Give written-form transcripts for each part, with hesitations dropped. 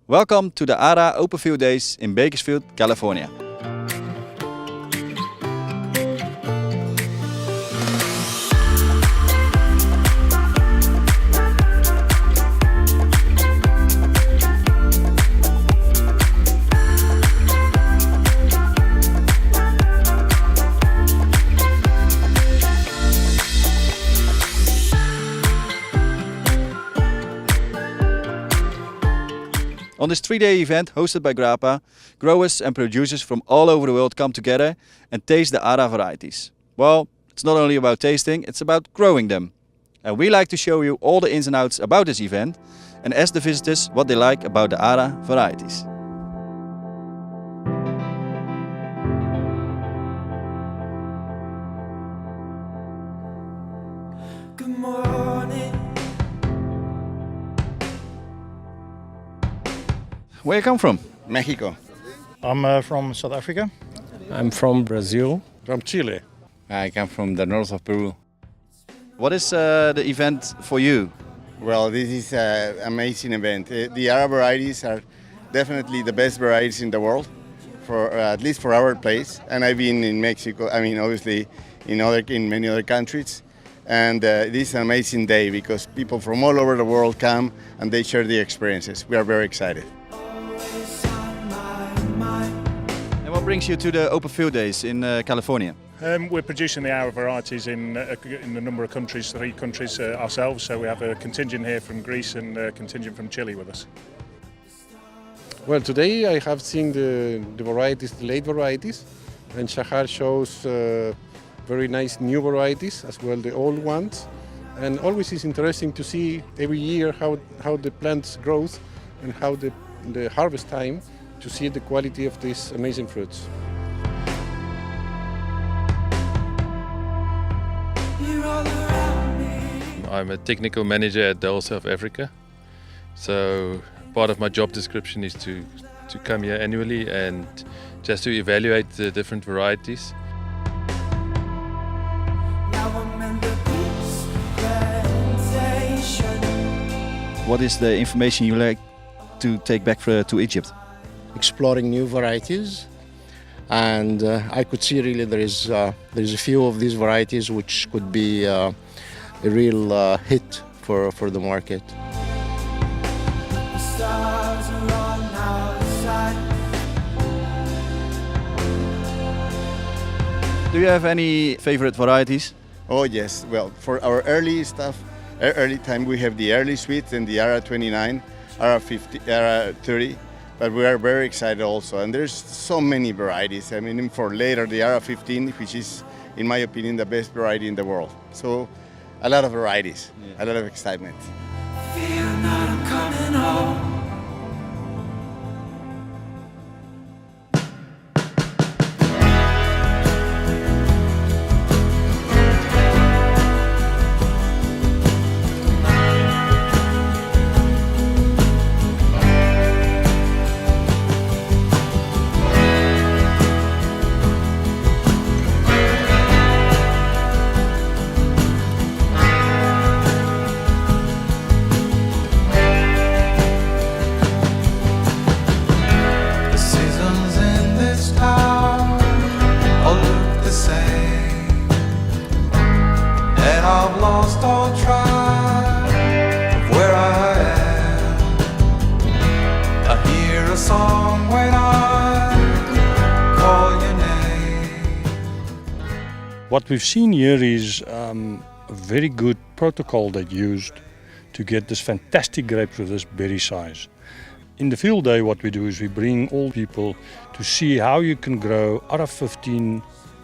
Welcome to the ARRA Open Field Days in Bakersfield, California. On this 3-day event hosted by Grappa, growers and producers from all over the world come together and taste the ARRA varieties. Well, it's not only about tasting, it's about growing them. And we like to show you all the ins and outs about this event and ask the visitors what they like about the ARRA varieties. Good morning. Where you come from? Mexico. I'm from South Africa. I'm from Brazil. From Chile. I come from the north of Peru. What is the event for you? Well, this is an amazing event. The ARRA varieties are definitely the best varieties in the world, for at least for our place. And I've been in Mexico. I mean, obviously, in many other countries. And this is an amazing day because people from all over the world come and they share the experiences. We are very excited. And what brings you to the Open Field Days in California? We're producing the ARRA varieties in a number of countries, 3 countries ourselves. So we have a contingent here from Greece and a contingent from Chile with us. Well, today I have seen the varieties, the late varieties, and Shahar shows very nice new varieties as well the old ones. And always is interesting to see every year how the plants grow and how the harvest time to see the quality of these amazing fruits. I'm a technical manager at Dell South Africa, so part of my job description is to come here annually and just to evaluate the different varieties. What is the information you like to take back to Egypt? Exploring new varieties, and I could see really there is a few of these varieties which could be a real hit for the market. Do you have any favorite varieties? Oh yes, well, for our early stuff, early time we have the early sweets and the ARRA 29, ARRA 50, ARRA 30. But we are very excited also, and there's so many varieties. I mean, for later, the ARRA 15, which is, in my opinion, the best variety in the world. So, a lot of varieties, a lot of excitement. Feel that I'm coming home. I've lost all track of where I am. I hear a song when I call your name. What we've seen here is a very good protocol they used to get this fantastic grape with this berry size. In the field day, what we do is we bring all people to see how you can grow ARRA 15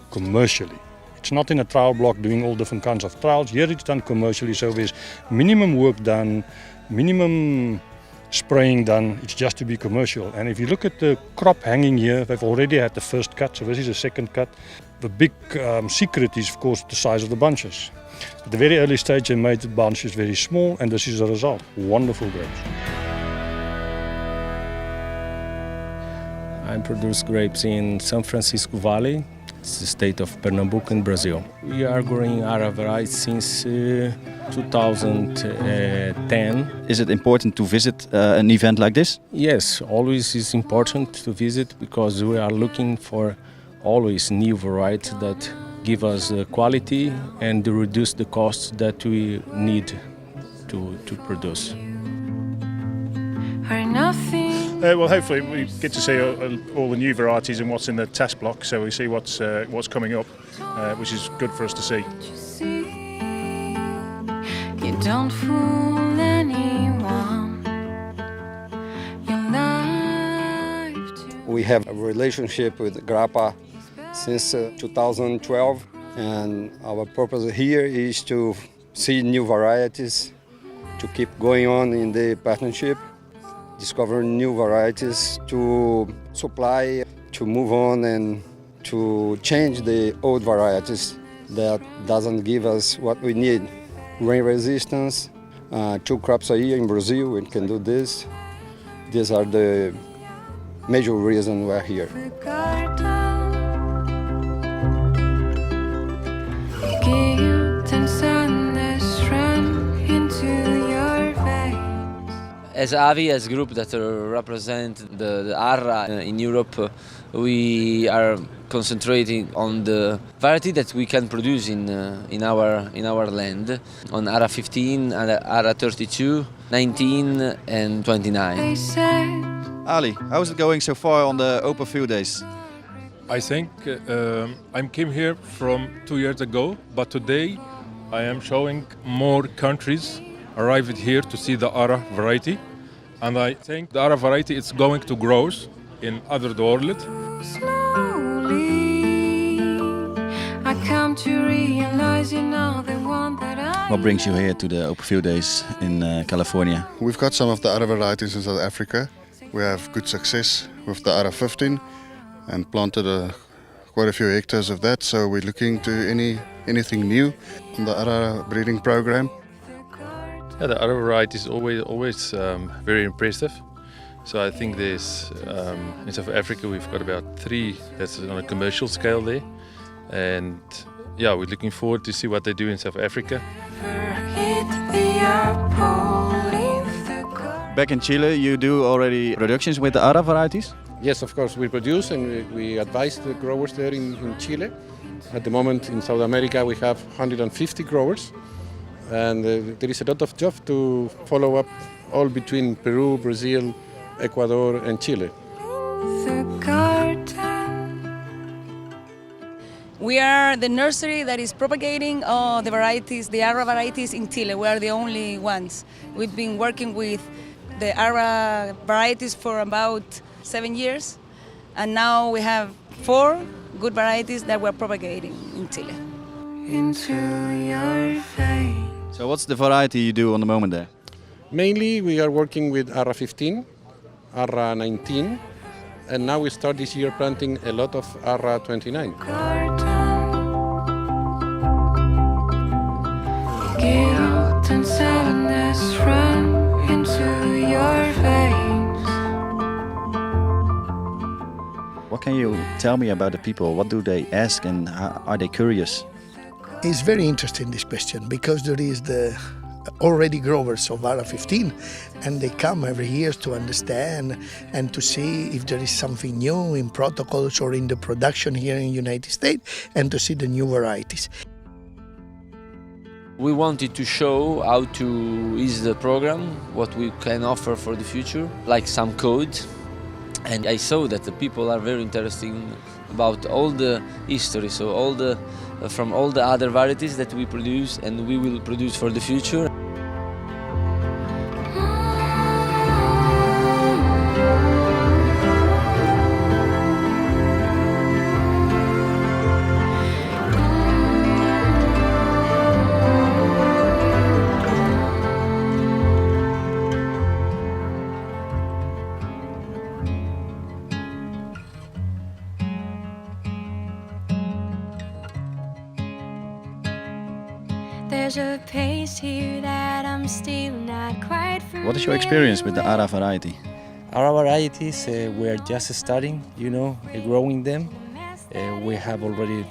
commercially. It's not in a trial block doing all different kinds of trials. Here it's done commercially, so there's minimum work done, minimum spraying done. It's just to be commercial. And if you look at the crop hanging here, they've already had the first cut, so this is the second cut. The big secret is, of course, the size of the bunches. At the very early stage, they made the bunches very small, and this is the result. Wonderful grapes. I produce grapes in San Francisco Valley, It's the state of Pernambuco in Brazil. We are growing ARRA varieties since 2010. Is it important to visit an event like this? Yes, always is important to visit because we are looking for always new varieties that give us quality and reduce the costs that we need to produce. Well, hopefully we get to see all the new varieties and what's in the test block, so we see what's coming up, which is good for us to see. You don't fool anyone. Your life We have a relationship with Grappa since 2012, and our purpose here is to see new varieties, to keep going on in the partnership, discover new varieties to supply, to move on and to change the old varieties that doesn't give us what we need. Rain resistance, 2 crops a year in Brazil, we can do this. These are the major reasons we're here. guilt and sadness run into your veins. As AVI, as a group that represent the ARRA in Europe, we are concentrating on the variety that we can produce in our land, on ARRA 15, ARRA 32, 19 and 29. Ali, how is it going so far on the Open Field Days? I think I came here from 2 years ago, but today I am showing more countries arrived here to see the ARRA variety, and I think the ARRA variety is going to grow in other world. Slowly, I come to realize you're not the one that I. What brings you here to the Open Field Days in California? We've got some of the ARRA varieties in South Africa. We have good success with the ARRA 15 and planted quite a few hectares of that. So we're looking to anything new on the ARRA breeding program. Yeah, the ARRA variety is always very impressive. So I think there's in South Africa we've got about 3 that's on a commercial scale there, and yeah, we're looking forward to see what they do in South Africa. Back in Chile, you do already productions with the ARRA varieties? Yes, of course, we produce and we advise the growers there in Chile. At the moment in South America we have 150 growers, and there is a lot of job to follow up all between Peru, Brazil, Ecuador and Chile. We are the nursery that is propagating the varieties, the ARRA varieties in Chile. We are the only ones. We've been working with the ARRA varieties for about 7 years, and now we have 4 good varieties that we're propagating in Chile. Into your face. So what's the variety you do on the moment there? Mainly we are working with ARRA 15, ARRA 19, and now we start this year planting a lot of ARRA 29. Guilt and sadness run into your veins. What can you tell me about the people? What do they ask and are they curious? It's very interesting, this question, because there is the already growers of ARRA 15, and they come every year to understand and to see if there is something new in protocols or in the production here in the United States, and to see the new varieties. We wanted to show how to use the program, what we can offer for the future, like some code. And I saw that the people are very interested about all the history, so from all the other varieties that we produce and we will produce for the future. There's a pace here that I'm still not quite familiar. What is your experience with the ARRA variety? ARRA varieties, we're just starting, growing them. we have already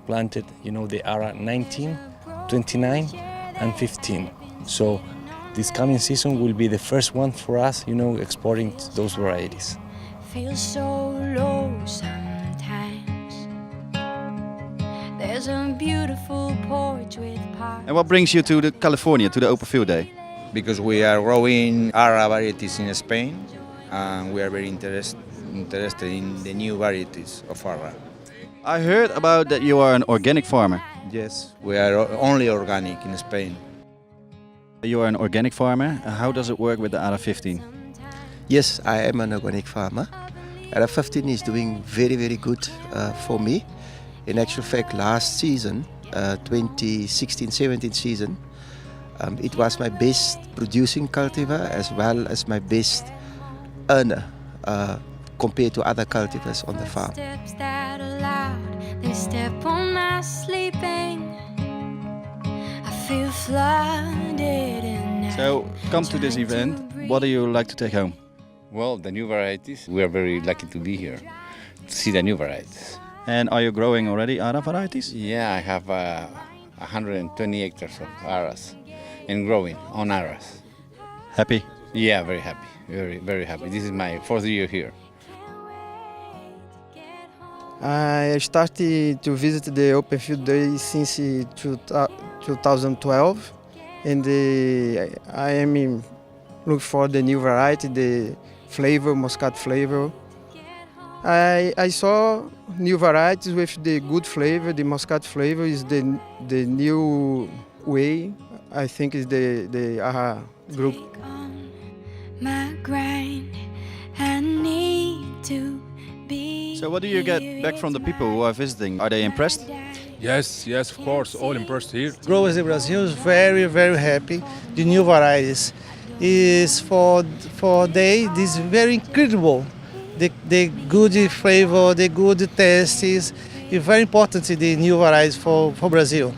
planted, the ARRA 19, 29 and 15. So this coming season will be the first one for us, exporting those varieties. Feel so low sometimes. There's a beautiful porch with parks. And what brings you to California, to the Open Field Day? Because we are growing ARRA varieties in Spain, and we are very interested in the new varieties of ARRA. I heard about that you are an organic farmer. Yes, we are only organic in Spain. You are an organic farmer. How does it work with the ARRA 15? Yes, I am an organic farmer. ARRA 15 is doing very, very good for me. In actual fact, last season, 2016-17 season, it was my best producing cultivar as well as my best earner compared to other cultivars on the farm. Steps that are loud, they step on my sleeping. I feel flooded in. So, come to this event. What do you like to take home? Well, the new varieties. We are very lucky to be here to see the new varieties. And are you growing already ARRA varieties? Yeah, I have 120 hectares of ARRAs and growing on ARRAs. Happy? Yeah, very happy. Very, very happy. This is my 4th year here. I started to visit the Open Field Day since 2012, and I am looking for the new variety, the flavor, Muscat flavor. I saw new varieties with the good flavor. The Muscat flavor is the new way. I think is the ARRA group. My grind, I need to be. So what do you get back from the people who are visiting? Are they impressed? Yes, of course, all impressed here. Growers in Brazil is very, very happy. The new varieties is for they this very incredible. The good flavor, the good taste is very important. The new varieties for Brazil.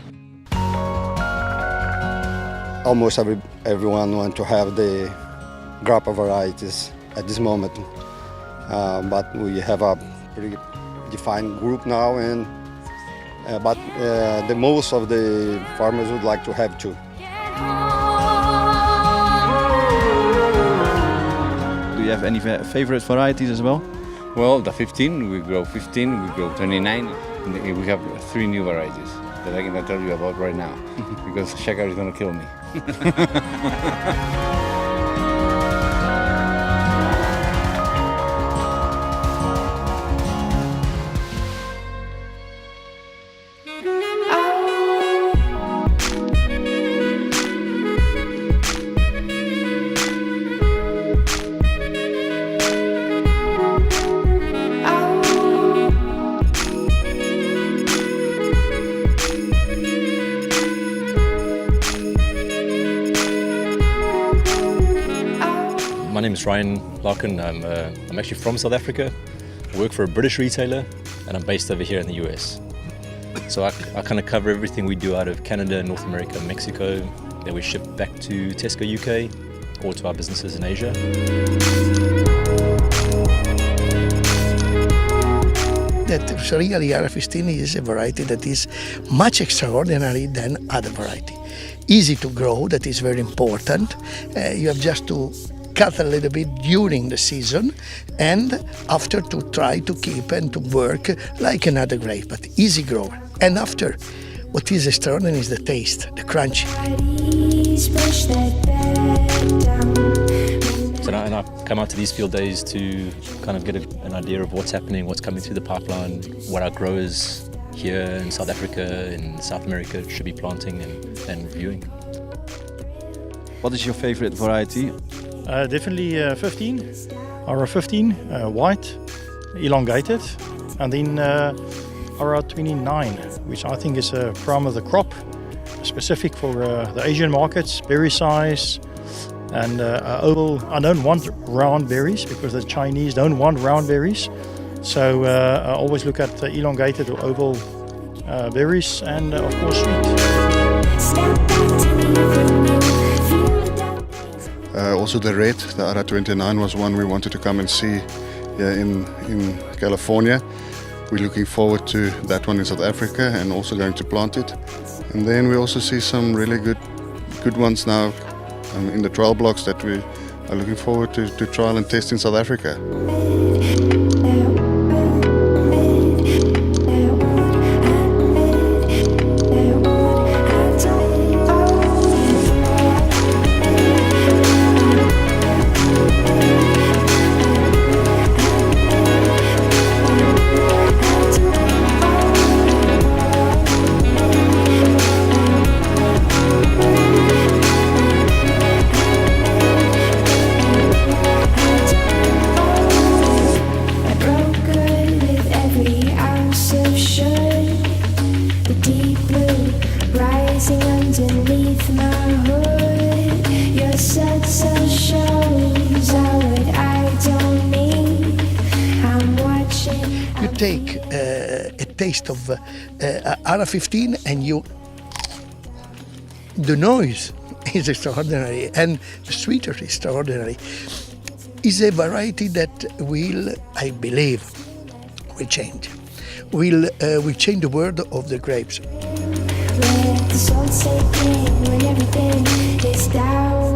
Almost everyone wants to have the grappa varieties at this moment, but we have a pretty defined group now, and but the most of the farmers would like to have two. Do you have any favorite varieties as well? Well, the 15, we grow 15, we grow 29. And we have 3 new varieties that I cannot tell you about right now because Shakar is going to kill me. My name is Ryan Larkin. I'm actually from South Africa. I work for a British retailer and I'm based over here in the US. So I kind of cover everything we do out of Canada, North America, Mexico. Then we ship back to Tesco UK or to our businesses in Asia. That really ARRA 15 is a variety that is much extraordinary than other variety. Easy to grow, that is very important. You have just to cut a little bit during the season and after to try to keep and to work like another grape, but easy grower. And after, what is extraordinary is the taste, the crunchy. So and I come out to these field days to kind of get an idea of what's happening, what's coming through the pipeline, what our growers here in South Africa, in South America should be planting and reviewing. What is your favorite variety? Definitely 15, ARRA 15, white, elongated, and then ARRA 29, which I think is a prime of the crop, specific for the Asian markets, berry size, and oval. I don't want round berries because the Chinese don't want round berries, so I always look at elongated or oval berries, and of course sweet. Also the red, the ARRA 29 was one we wanted to come and see here in California. We're looking forward to that one in South Africa and also going to plant it. And then we also see some really good ones now in the trial blocks that we are looking forward to trial and test in South Africa. You take a taste of ARRA 15 and the noise is extraordinary and the sweeter is extraordinary. It's a variety that will, I believe, will change. Will change the world of the grapes. Let the sun sink in when everything is down.